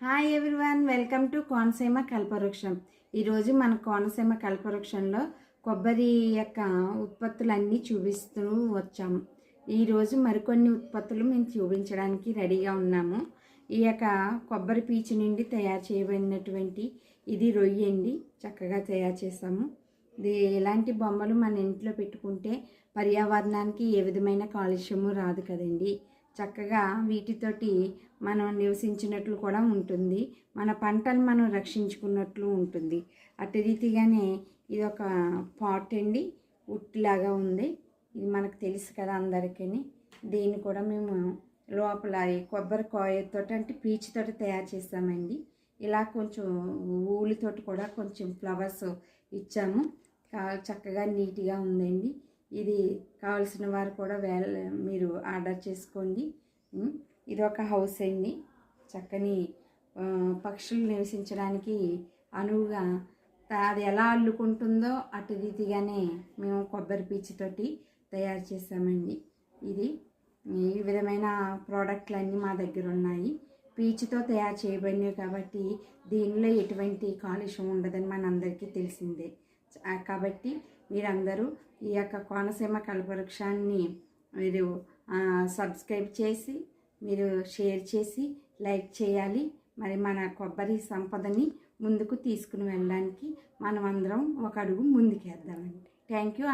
Hi everyone, welcome to Konaseema కల్పవృక్షం. ఈరోజు మన కోనసీమ కల్పవృక్షంలో కొబ్బరి యొక్క ఉత్పత్తులన్నీ చూపిస్తూ వచ్చాము. ఈరోజు మరికొన్ని ఉత్పత్తులు మేము చూపించడానికి రెడీగా ఉన్నాము. ఈ యొక్క కొబ్బరి పీచు నుండి తయారు చేయబడినటువంటి ఇది రొయ్య అండి. చక్కగా తయారు చేసాము. ఇలాంటి బొమ్మలు మన ఇంట్లో పెట్టుకుంటే పర్యావరణానికి ఏ విధమైన కాలుష్యము రాదు కదండి. చక్కగా వీటితోటి మనం నివసించినట్లు కూడా ఉంటుంది, మన పంటలు మనం రక్షించుకున్నట్లు ఉంటుంది. అటు రీతిగానే ఇది ఒక పాట్ అండి, ఉట్టులాగా ఉంది. ఇది మనకు తెలుసు కదా అందరికీ. దీన్ని కూడా మేము లోపల కొబ్బరి కాయతోటి అంటే పీచుతోటి తయారు చేస్తామండి. ఇలా కొంచెం ఊలితోటి కూడా కొంచెం ఫ్లవర్స్ ఇచ్చాము. చక్కగా నీట్గా ఉందండి. ఇది కావాల్సిన వారు కూడా మీరు ఆర్డర్ చేసుకోండి. ఇది ఒక హౌస్ అండి. చక్కని పక్షులు నివసించడానికి అనువుగా అది ఎలా అల్లుకుంటుందో అటు రీతిగానే మేము కొబ్బరి పీచుతోటి తయారు చేసామండి. ఇది ఈ విధమైన ప్రోడక్ట్లన్నీ మా దగ్గర ఉన్నాయి. పీచుతో తయారు చేయబడినవి కాబట్టి దీనిలో ఎటువంటి కాలుష్యం ఉండదని మనందరికీ తెలిసిందే. కాబట్టి మీరందరూ ఈ యొక్క కోనసీమ కల్పవృక్షాన్ని మీరు సబ్స్క్రైబ్ చేసి మీరు షేర్ చేసి లైక్ చేయాలి. మరి మన కొబ్బరి సంపదని ముందుకు తీసుకుని వెళ్ళడానికి మనం అందరం ఒక అడుగు ముందుకేద్దామండి. Thank you.